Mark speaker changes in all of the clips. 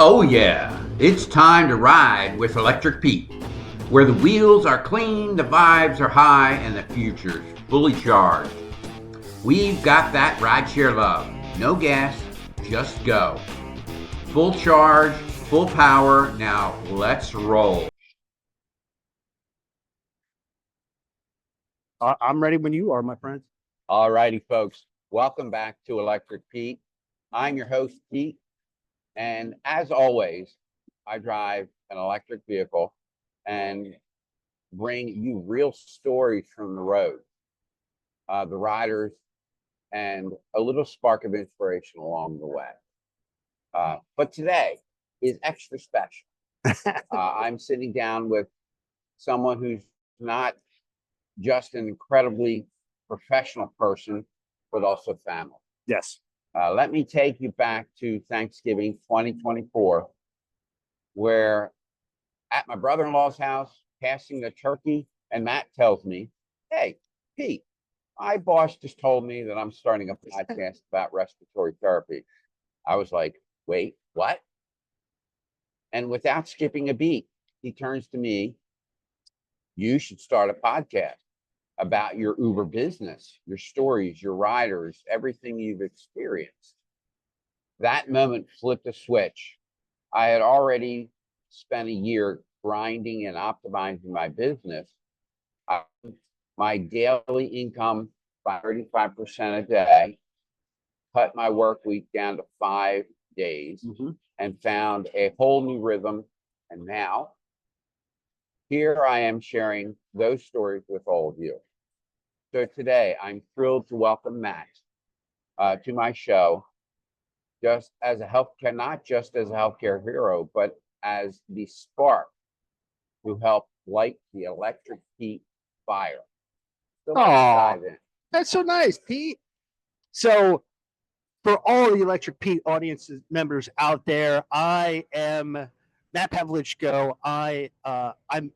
Speaker 1: Oh, yeah, it's time to ride with Electric Pete, where the wheels are clean, the vibes are high, and the future's fully charged. We've got that rideshare love. No gas, just go. Full charge, full power. Now let's roll.
Speaker 2: I'm ready when you are, my friend.
Speaker 1: All righty, folks. Welcome back to Electric Pete. I'm your host, Pete. And as always, I drive an electric vehicle and bring you real stories from the road, the riders, and a little spark of inspiration along the way. But today is extra special. I'm sitting down with someone who's not just an incredibly professional person, but also family.
Speaker 2: Yes.
Speaker 1: Let me take you back to Thanksgiving 2024, where at my brother-in-law's house, passing the turkey, and Matt tells me, "Hey, Pete, my boss just told me that I'm starting a podcast about respiratory therapy." I was like, "Wait, what?" And without skipping a beat, he turns to me, "You should start a podcast about your Uber business, your stories, your riders, everything you've experienced." That moment flipped a switch. I had already spent a year grinding and optimizing my business. I, my daily income by 35% a day, cut my work week down to 5 days, and found a whole new rhythm. And now, here I am sharing those stories with all of you. So today, I'm thrilled to welcome Matt to my show, just as a healthcare, not just as a healthcare hero, but as the spark who helped light the electric heat fire. So let's dive in.
Speaker 2: That's so nice, Pete. So, for all the Electric Pete audience members out there, I am Matt Pavlichko. I'm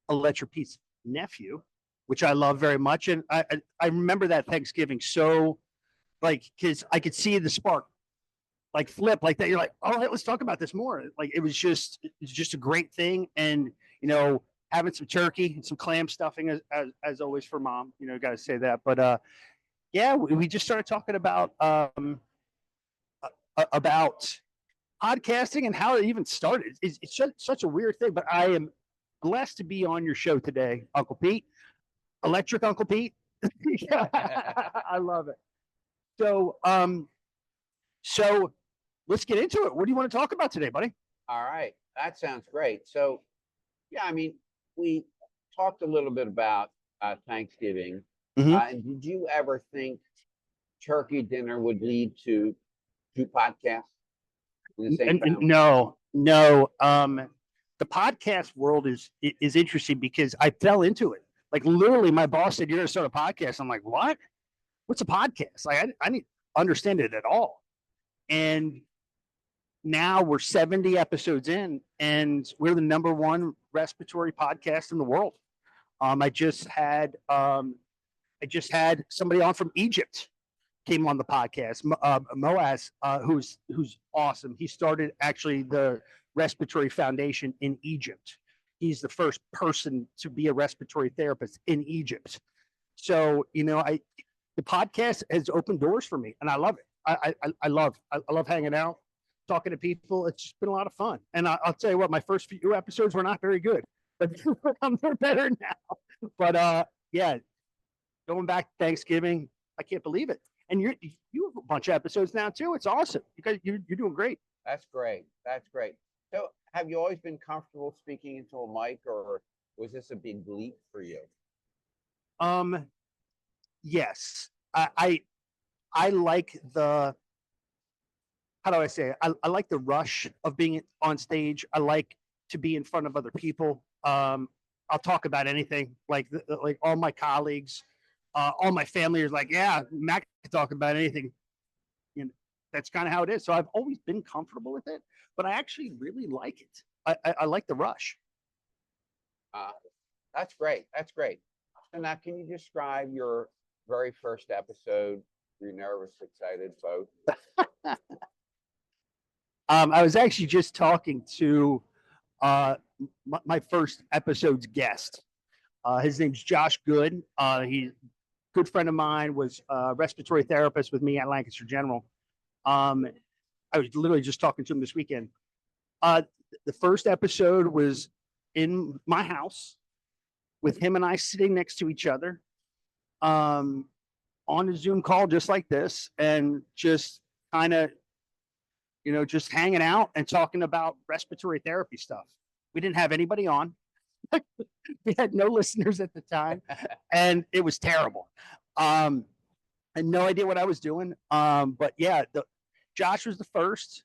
Speaker 2: Electric Pete's nephew, which I love very much, and I remember that Thanksgiving so because I could see the spark flip like that. You're like, oh, let's talk about this more. Like it's just a great thing, and having some turkey and some clam stuffing as always for mom. Got to say that. But yeah, we just started talking about podcasting and how it even started. It's such a weird thing, but I am blessed to be on your show today, Uncle Pete, Electric Uncle Pete. I love it. So let's get into it. What do you want to talk about today, buddy?
Speaker 1: All right, that sounds great. So, yeah, I mean, we talked a little bit about Thanksgiving. And did you ever think turkey dinner would lead to two podcasts in the same family?
Speaker 2: No. The podcast world is interesting because I fell into it. Like literally, my boss said, "You're going to start a podcast." I'm like, "What? What's a podcast?" Like I didn't understand it at all. And now we're 70 episodes in, and we're the number one respiratory podcast in the world. I just had somebody on from Egypt came on the podcast. Moaz, who's awesome. He started actually the Respiratory Foundation in Egypt. He's the first person to be a respiratory therapist in Egypt. So the podcast has opened doors for me, and I love it. I love hanging out, talking to people. It's just been a lot of fun. And I'll tell you what, my first few episodes were not very good, but they're better now. But yeah, going back to Thanksgiving, I can't believe it. And you have a bunch of episodes now too. It's awesome. You're doing great.
Speaker 1: That's great. That's great. So, have you always been comfortable speaking into a mic, or was this a big leap for you?
Speaker 2: Yes, I like the, how do I say it? I like the rush of being on stage. I like to be in front of other people. I'll talk about anything. Like all my colleagues, all my family is like, yeah, Matt can talk about anything. That's kind of how it is. So I've always been comfortable with it, but I actually really like it. I like the rush.
Speaker 1: Uh, that's great. That's great. So now, can you describe your very first episode? You're nervous, excited, both.
Speaker 2: I was actually just talking to my first episode's guest. His name's Josh Good. He's a good friend of mine, was a respiratory therapist with me at Lancaster General. I was literally just talking to him this weekend. The first episode was in my house with him and I sitting next to each other on a Zoom call just like this, and just kind of, just hanging out and talking about respiratory therapy stuff. We didn't have anybody on. We had no listeners at the time, and it was terrible. I had no idea what I was doing. But yeah, Josh was the first.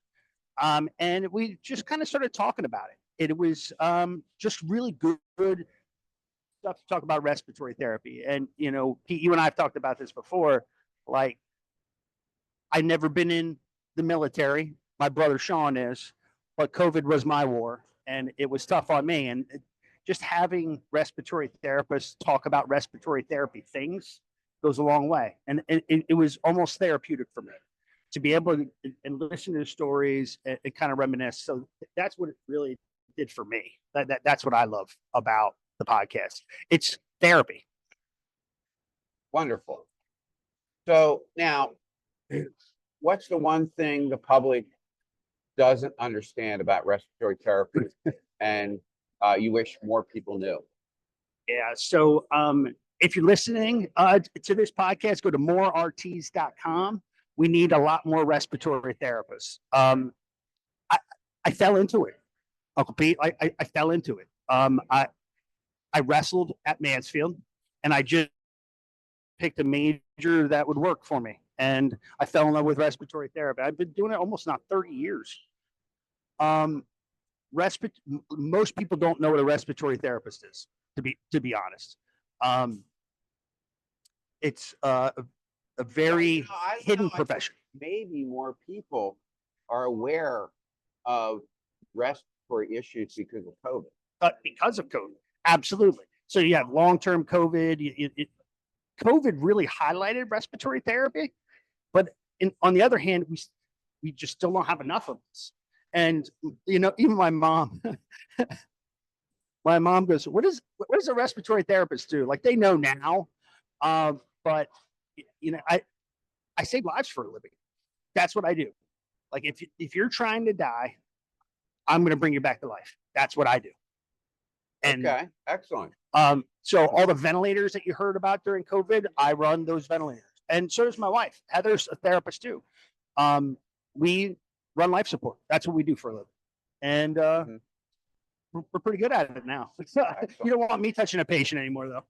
Speaker 2: And we just kind of started talking about it. It was just really good stuff to talk about respiratory therapy. And, Pete, you and I have talked about this before. Like, I've never been in the military. My brother Sean is, but COVID was my war, and it was tough on me. And just having respiratory therapists talk about respiratory therapy things goes a long way. And it was almost therapeutic for me to be able to and listen to the stories and kind of reminisce. So that's what it really did for me. That's what I love about the podcast. It's therapy.
Speaker 1: Wonderful. So now, what's the one thing the public doesn't understand about respiratory therapy and you wish more people knew?
Speaker 2: Yeah. So if you're listening to this podcast, go to morerts.com. We need a lot more respiratory therapists. I fell into it, Uncle Pete. I fell into it. I wrestled at Mansfield, and I just picked a major that would work for me. And I fell in love with respiratory therapy. I've been doing it almost now 30 years. Most people don't know what a respiratory therapist is, to be honest. It's a very hidden profession.
Speaker 1: Maybe more people are aware of respiratory issues because of COVID.
Speaker 2: Because of COVID, absolutely. So you have long-term COVID. COVID really highlighted respiratory therapy, but on the other hand, we just still don't have enough of this. And even my mom, goes, "What does a respiratory therapist do?" Like, they know now, but I save lives for a living. That's what I do. Like, if you're trying to die, I'm going to bring you back to life. That's what I do. And,
Speaker 1: okay, excellent.
Speaker 2: So all the ventilators that you heard about during COVID, I run those ventilators, and so does my wife. Heather's a therapist too. We run life support. That's what we do for a living, and we're pretty good at it now. You don't want me touching a patient anymore, though.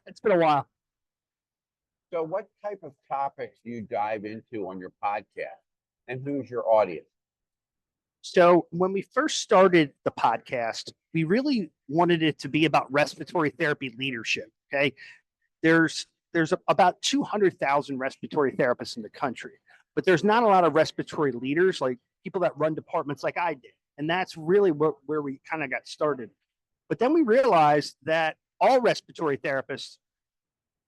Speaker 2: It's been a while.
Speaker 1: So what type of topics do you dive into on your podcast, and who's your audience?
Speaker 2: So when we first started the podcast, we really wanted it to be about respiratory therapy leadership. Okay. There's about 200,000 respiratory therapists in the country, but there's not a lot of respiratory leaders, like people that run departments like I did. And that's really where we kind of got started. But then we realized that all respiratory therapists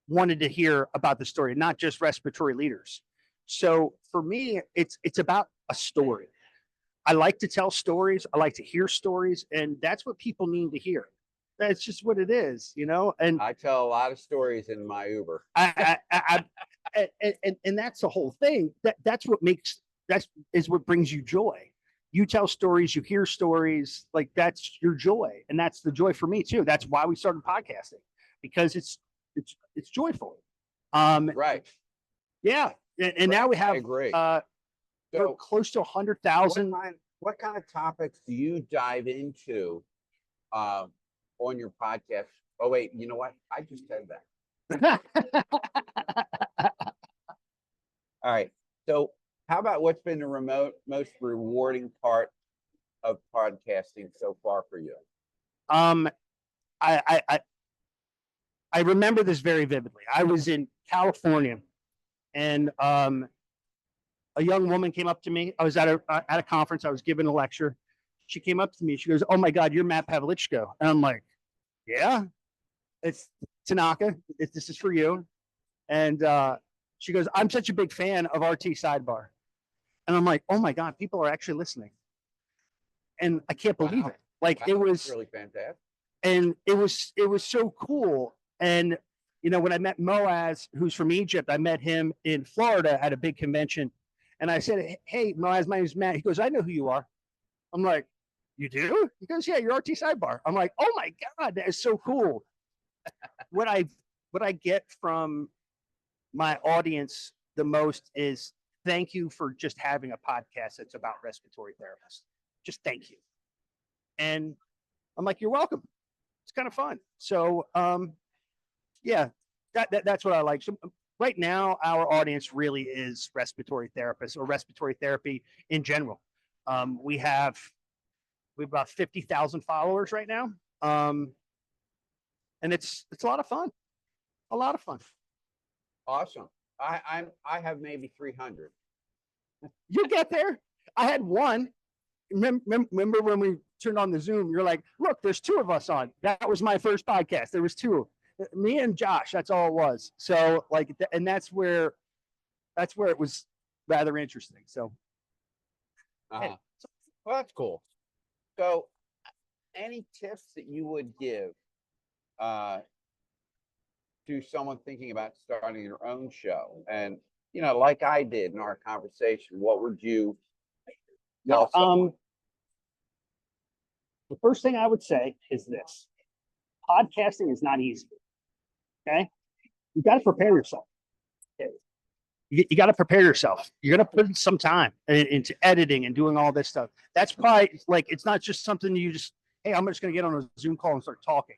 Speaker 2: wanted to hear about the story, not just respiratory leaders. So for me, it's about a story. I like to tell stories. I like to hear stories, and that's what people need to hear. That's just what it is, And
Speaker 1: I tell a lot of stories in my Uber.
Speaker 2: and that's the whole thing. That's what brings you joy. You tell stories, you hear stories, like that's your joy, and that's the joy for me too. That's why we started podcasting, because it's joyful.
Speaker 1: Right.
Speaker 2: Yeah, and now we have.
Speaker 1: I agree.
Speaker 2: So close to 100,000.
Speaker 1: What kind of topics do you dive into on your podcast? Oh wait, you know what? I just said that. All right. So how about what's been the most rewarding part of podcasting so far for you?
Speaker 2: I remember this very vividly. I was in California, and a young woman came up to me. I was at a conference. I was giving a lecture. She came up to me. She goes, "Oh my God, you're Matt Pavlichko." And I'm like, "Yeah, it's Tanaka. This is for you." And she goes, "I'm such a big fan of RT Sidebar." And I'm like, "Oh my God, people are actually listening." and I can't believe
Speaker 1: Wow.
Speaker 2: it. Like it
Speaker 1: That's
Speaker 2: was,
Speaker 1: really fantastic.
Speaker 2: and it was so cool. And when I met Moaz, who's from Egypt, I met him in Florida at a big convention, and I said, "Hey, Moaz, my name's Matt." He goes, "I know who you are." I'm like, "You do?" He goes, "Yeah, you're RT Sidebar." I'm like, "Oh my god, that is so cool." What I get from my audience the most is thank you for just having a podcast that's about respiratory therapists. Just thank you. And I'm like, "You're welcome." It's kind of fun. So yeah, that's what I like. So right now, our audience really is respiratory therapists or respiratory therapy in general. We have about 50,000 followers right now, and it's a lot of fun. A lot of fun.
Speaker 1: Awesome. I have maybe 300.
Speaker 2: You get there. I had one. Remember when we turned on the Zoom? You're like, "Look, there's two of us on." That was my first podcast. There was two, me and Josh. That's all it was. So like, and that's where it was rather interesting. So,
Speaker 1: Uh-huh.
Speaker 2: hey,
Speaker 1: Well, that's cool. So, any tips that you would give uh, to someone thinking about starting their own show? And, like I did in our conversation, what would you tell someone?
Speaker 2: The first thing I would say is this: podcasting is not easy. Okay, you got to prepare yourself. You got to prepare yourself. You're going to put some time into editing and doing all this stuff. That's probably like, it's not just something you just, "Hey, I'm just going to get on a Zoom call and start talking."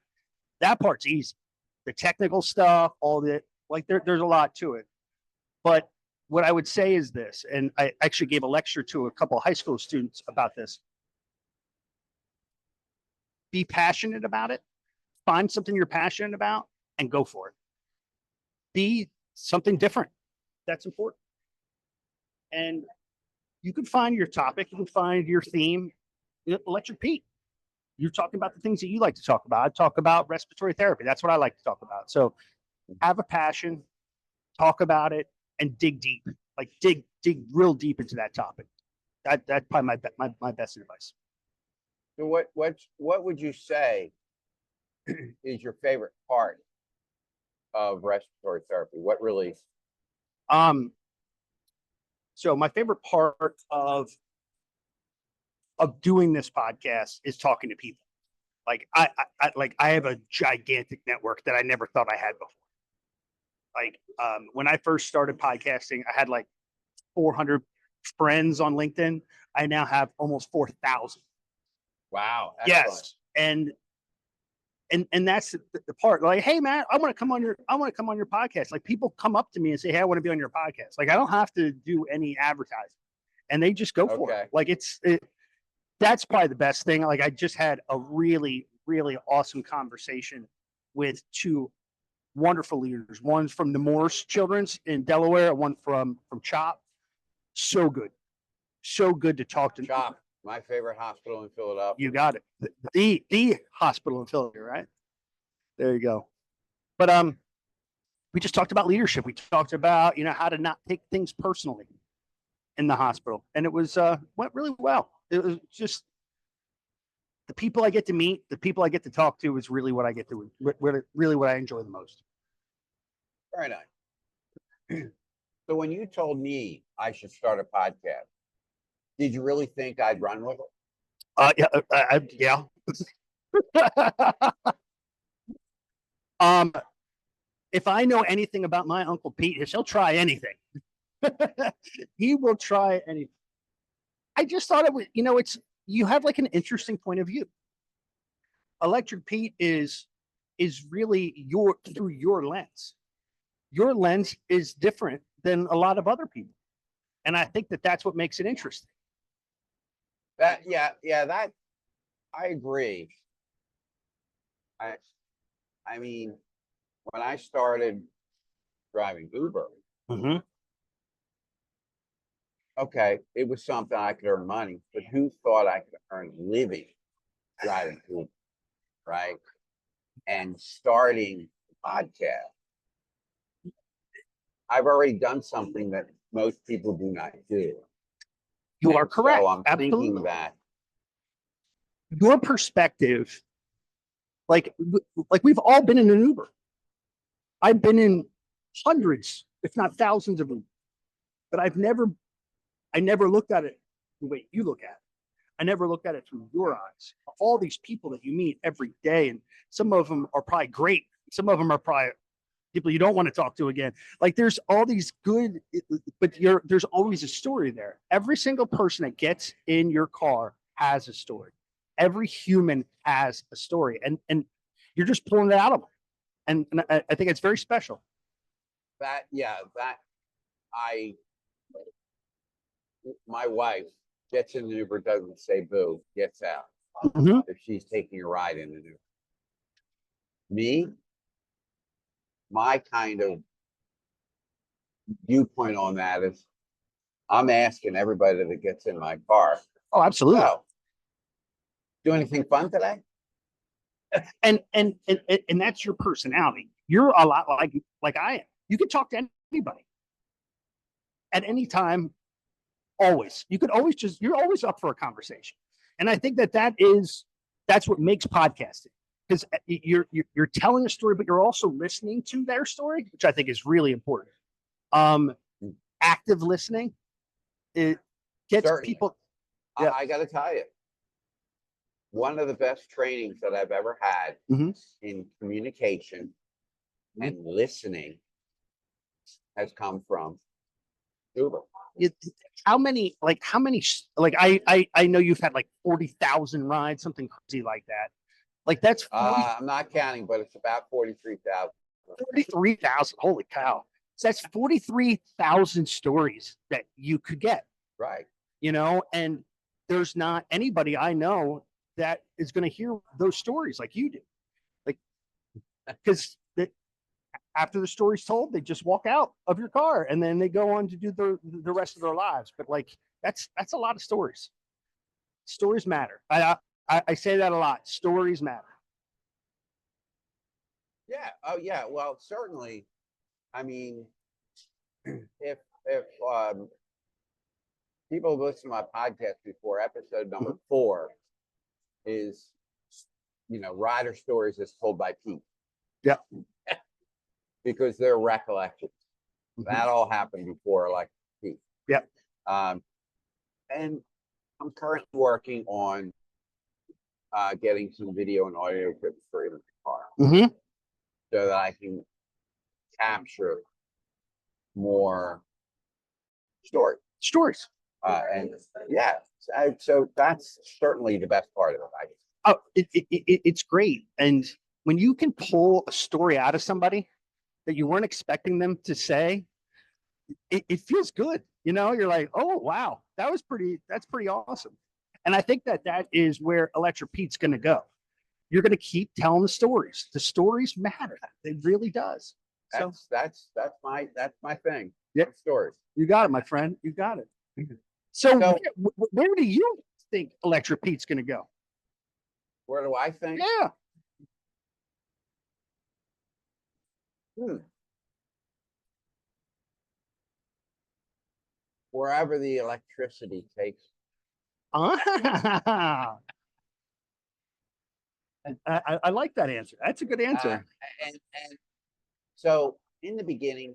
Speaker 2: That part's easy. The technical stuff, all that, like there's a lot to it. But what I would say is this, and I actually gave a lecture to a couple of high school students about this. Be passionate about it. Find something you're passionate about and go for it. Be something different. That's important. And you can find your topic, you can find your theme. Electric Pete, you're talking about the things that you like to talk about. I talk about respiratory therapy. That's what I like to talk about. So have a passion, talk about it, and dig deep. Like dig real deep into that topic. That's probably my best advice.
Speaker 1: So, what would you say is your favorite part of respiratory therapy? What really?
Speaker 2: Um, so my favorite part of doing this podcast is talking to people. Like I have a gigantic network that I never thought I had before. Like when I first started podcasting, I had like 400 friends on LinkedIn. I now have almost 4,000.
Speaker 1: Wow. Excellent.
Speaker 2: Yes, and that's the part. Like, "Hey man, I want to come on your podcast." Like people come up to me and say, "Hey, I want to be on your podcast." Like I don't have to do any advertising, and they just go for
Speaker 1: Okay.
Speaker 2: it. Like that's probably the best thing. Like I just had a really awesome conversation with two wonderful leaders. One's from the Morse Children's in Delaware, one from CHOP. So good to talk to.
Speaker 1: CHOP, my favorite hospital in Philadelphia.
Speaker 2: You got it. The hospital in Philadelphia, right? There you go. But we just talked about leadership. We talked about how to not take things personally in the hospital, and it was went really well. It was just the people I get to meet, the people I get to talk to is really what I get to really what I enjoy the most.
Speaker 1: Very nice. So when you told me I should start a podcast, did you really think I'd run with it?
Speaker 2: Yeah. If I know anything about my Uncle Pete, he'll try anything. He will try anything. I just thought it was, you have like an interesting point of view. Electric Pete is really through your lens. Your lens is different than a lot of other people, and I think that's what makes it interesting.
Speaker 1: That I agree. I mean, when I started driving Uber,
Speaker 2: Mm-hmm.
Speaker 1: okay, it was something I could earn money, but who thought I could earn a living driving Uber, right? And starting a podcast, I've already done something that most people do not do.
Speaker 2: You are correct.
Speaker 1: So I'm
Speaker 2: Absolutely.
Speaker 1: thinking that
Speaker 2: your perspective, like we've all been in an Uber. I've been in hundreds, if not thousands of them, but I never looked at it the way you look at it. I never looked at it through your eyes. All these people that you meet every day, and some of them are probably great. Some of them are probably people you don't want to talk to again. Like there's all these good, but there's always a story there. Every single person that gets in your car has a story. Every human has a story, and you're just pulling it out of them. And I think it's very special.
Speaker 1: That my wife gets in the Uber, doesn't say boo, gets out if she's taking a ride in an Uber. Me, my kind of viewpoint on that is I'm asking everybody that gets in my car,
Speaker 2: Oh, absolutely.
Speaker 1: "So, do anything fun today?"
Speaker 2: And that's your personality. You're a lot like I am. You can talk to anybody at any time, always. You could always you're always up for a conversation. And I think that's what makes podcasting, because you're telling a story, but you're also listening to their story, which I think is really important. Active listening, it gets
Speaker 1: Certainly.
Speaker 2: people.
Speaker 1: Yeah. I got to tell you, one of the best trainings that I've ever had in communication and listening has come from Uber.
Speaker 2: How many, I know you've had like 40,000 rides, something crazy like that. Like that's 40,
Speaker 1: I'm not counting, but it's about 43,000.
Speaker 2: 43,000. Holy cow. So that's 43,000 stories that you could get.
Speaker 1: Right.
Speaker 2: And there's not anybody I know that is going to hear those stories like you do. Like, because after the story's told, they just walk out of your car and then they go on to do the rest of their lives. But like, that's a lot of stories. Stories matter. I say that a lot. Stories matter.
Speaker 1: Yeah. Oh, yeah. Well, certainly. I mean, if people have listened to my podcast before, episode number 4 is, rider stories as told by Pete.
Speaker 2: Yeah.
Speaker 1: Because they're recollections. That all happened before, like Pete.
Speaker 2: Yeah.
Speaker 1: And I'm currently working on getting some video and audio clips for in the car, so that I can capture more
Speaker 2: Stories.
Speaker 1: And yeah, so that's certainly the best part of it.
Speaker 2: Oh, it's great. And when you can pull a story out of somebody that you weren't expecting them to say, it feels good. You're like, oh, wow, that's pretty awesome. And I think that is where Electric Pete's going to go. You're going to keep telling the stories. The stories matter. It really does.
Speaker 1: That's my thing.
Speaker 2: Yeah.
Speaker 1: Stories.
Speaker 2: You got it, my friend. You got it. So where do you think Electric Pete's going to go?
Speaker 1: Where do I think?
Speaker 2: Yeah.
Speaker 1: Wherever the electricity takes.
Speaker 2: I like that answer. That's a good answer.
Speaker 1: And so in the beginning,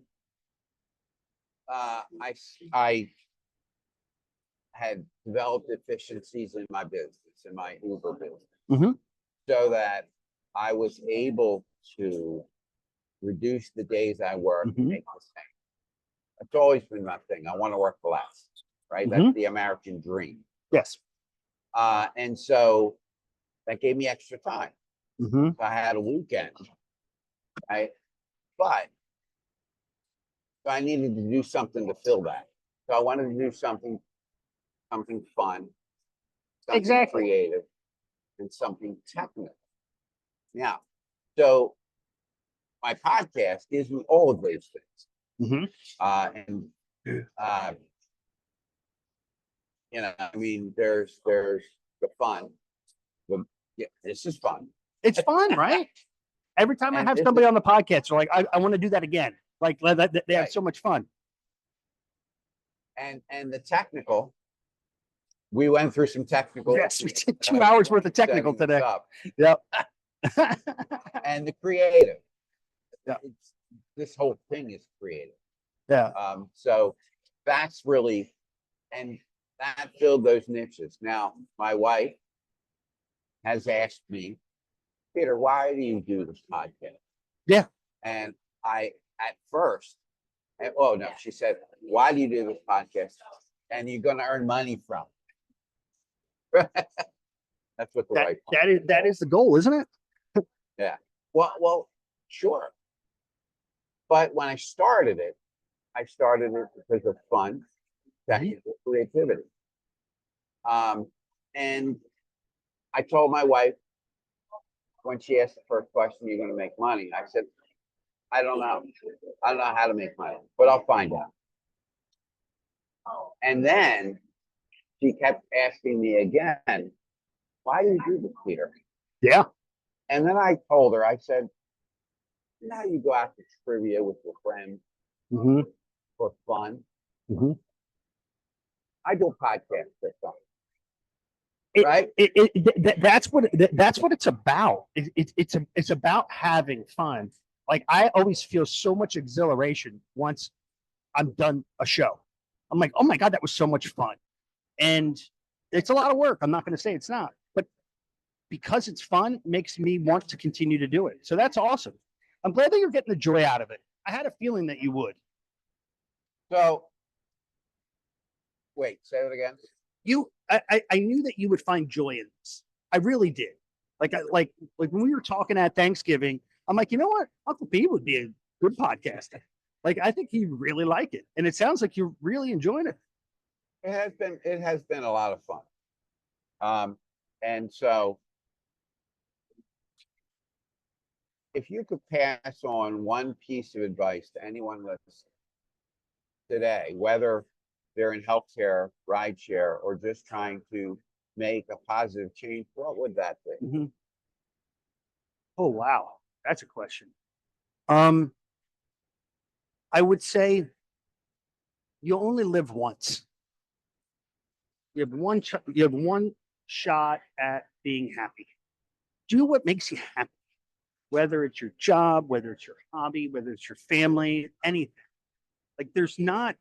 Speaker 1: I had developed efficiencies in my business, in my Uber business, so that I was able to reduce the days I work and make the same. It's always been my thing. I want to work less, right? That's the American dream.
Speaker 2: Yes.
Speaker 1: And so that gave me extra time.
Speaker 2: So
Speaker 1: I had a weekend, right? But I needed to do something to fill that. So I wanted to do something fun, something creative, and something technical. Now, so my podcast gives me all of those things. There's the fun. This is fun.
Speaker 2: It's fun, right? Every time I have somebody on the podcast, they're like, I want to do that again. Like they have so much fun.
Speaker 1: And the technical we went through some technical.
Speaker 2: Yes, we did 2 hours worth of technical
Speaker 1: setting
Speaker 2: today.
Speaker 1: this up.
Speaker 2: Yep.
Speaker 1: And the creative.
Speaker 2: Yeah.
Speaker 1: This whole thing is creative.
Speaker 2: Yeah.
Speaker 1: So that's really, and that filled those niches. Now, my wife has asked me, Peter, why do you do this podcast?
Speaker 2: Yeah.
Speaker 1: And I, at first, oh no, she said, why do you do this podcast? And you're going to earn money from it. That's what the right.
Speaker 2: That is the goal, isn't it?
Speaker 1: Yeah. Well, sure. But when I started it because of fun, technical creativity. And I told my wife when she asked the first question, "You're going to make money?" I said, "I don't know. I don't know how to make money, but I'll find out." And then she kept asking me again, "Why do you do this, Peter?"
Speaker 2: Yeah.
Speaker 1: And then I told her, I said, "Now you go out to trivia with your friends for fun. I do a podcast for fun." Right?
Speaker 2: That's what it's about. It's about having fun. Like I always feel so much exhilaration once I'm done a show. I'm like, oh my God, that was so much fun. And it's a lot of work. I'm not going to say it's not, but because it's fun, it makes me want to continue to do it. So that's awesome. I'm glad that you're getting the joy out of it. I had a feeling that you would.
Speaker 1: So, wait, say it again.
Speaker 2: I knew that you would find joy in this. I really did. Like when we were talking at Thanksgiving, I'm like, you know what? Uncle P would be a good podcaster. Like, I think he'd really like it. And it sounds like you're really enjoying it.
Speaker 1: It has been a lot of fun. And so if you could pass on one piece of advice to anyone listening today, whether they're in healthcare, rideshare, or just trying to make a positive change, what would that be?
Speaker 2: Oh, wow. That's a question. I would say you only live once. You have one shot at being happy. Do what makes you happy, whether it's your job, whether it's your hobby, whether it's your family, anything. Like there's not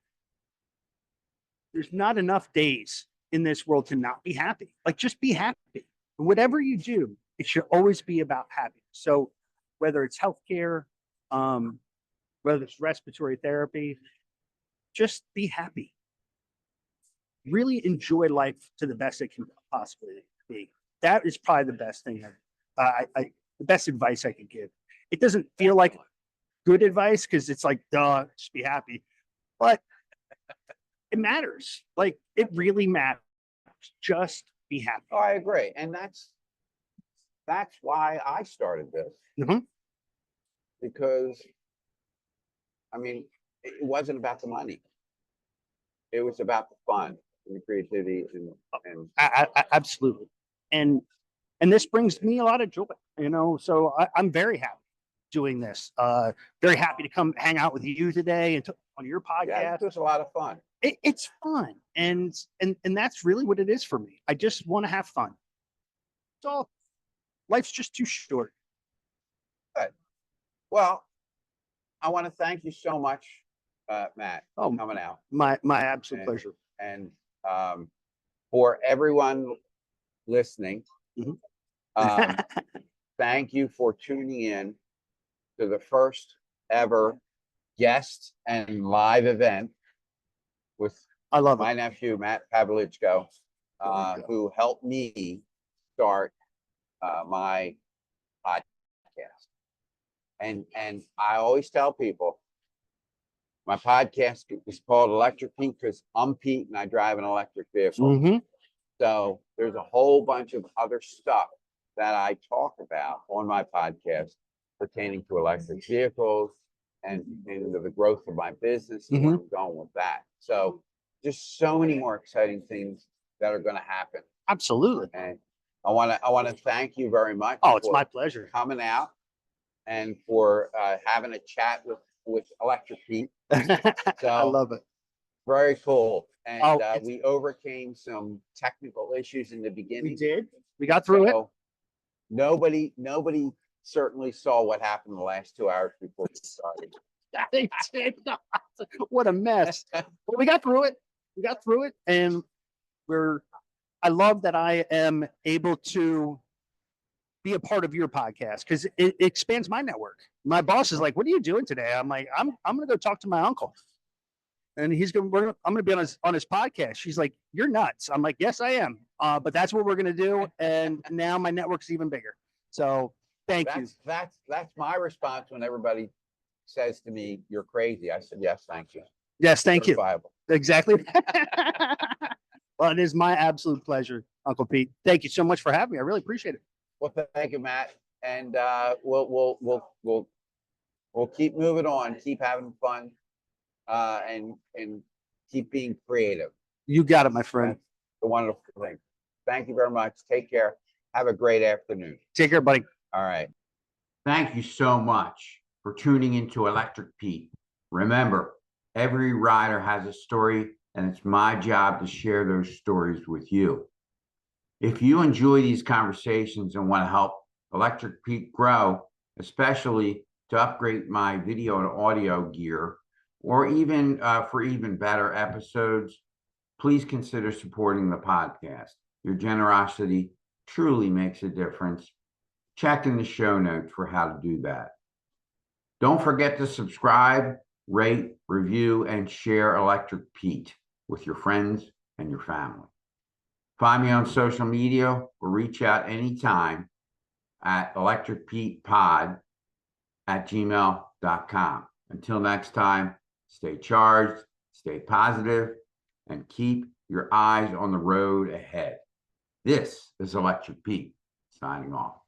Speaker 2: enough days in this world to not be happy. Like just be happy. Whatever you do, it should always be about happiness. So whether it's healthcare, whether it's respiratory therapy, just be happy. Really enjoy life to the best it can possibly be. That is probably the best thing. The best advice I could give. It doesn't feel like good advice because it's like, duh, just be happy. But it matters. Like it really matters. Just be happy.
Speaker 1: Oh, I agree. And that's why I started this. Because I mean, it wasn't about the money. It was about the fun and the creativity and
Speaker 2: absolutely. And this brings me a lot of joy, so I'm very happy doing this. Very happy to come hang out with you today and on your podcast.
Speaker 1: Yeah, it was a lot of fun.
Speaker 2: It's fun. And that's really what it is for me. I just want to have fun. So life's just too short.
Speaker 1: Good. Well, I want to thank you so much, Matt, for coming out.
Speaker 2: My absolute pleasure.
Speaker 1: And for everyone listening, thank you for tuning in to the first ever guest and live event with my nephew, Matt Pavlichko, who helped me start my podcast. And I always tell people my podcast is called Electric Pete because I'm Pete and I drive an electric vehicle. So there's a whole bunch of other stuff that I talk about on my podcast pertaining to electric vehicles and the growth of my business and where I'm going with that. So just so many more exciting things that are going to happen.
Speaker 2: Absolutely.
Speaker 1: And I want to thank you very much.
Speaker 2: Oh, it's my pleasure.
Speaker 1: Coming out and for having a chat with Electric Pete. So
Speaker 2: I love it.
Speaker 1: Very cool. And
Speaker 2: Oh,
Speaker 1: we overcame some technical issues in the beginning.
Speaker 2: we did. We got through it.
Speaker 1: So nobody certainly saw what happened the last 2 hours before we started.
Speaker 2: They did. What a mess. But we got through it. We got through it, and I love that I am able to be a part of your podcast because it expands my network. My boss is like, "What are you doing today?" I'm like, "I'm going to go talk to my uncle." And I'm going to be on his podcast. She's like, "You're nuts." I'm like, "Yes, I am." But that's what we're going to do. And now my network's even bigger. So thank you.
Speaker 1: That's my response when everybody says to me, "You're crazy." I said, "Yes, thank you."
Speaker 2: Yes, thank you.
Speaker 1: Certifiable.
Speaker 2: Exactly. Well, it is my absolute pleasure, Uncle Pete. Thank you so much for having me. I really appreciate it.
Speaker 1: Well, thank you, Matt. And we'll keep moving on, keep having fun, and keep being creative.
Speaker 2: You got it, my friend.
Speaker 1: That's the wonderful thing. Thank you very much. Take care. Have a great afternoon.
Speaker 2: Take care, buddy.
Speaker 1: All right. Thank you so much for tuning into Electric Pete. Remember, every rider has a story, and it's my job to share those stories with you. If you enjoy these conversations and want to help Electric Pete grow, especially to upgrade my video and audio gear, or even for even better episodes, please consider supporting the podcast. Your generosity truly makes a difference. Check in the show notes for how to do that. Don't forget to subscribe, rate, review, and share Electric Pete with your friends and your family. Find me on social media or reach out anytime at electricpetepod@gmail.com. Until next time, stay charged, stay positive, and keep your eyes on the road ahead. This is Electric Pete signing off.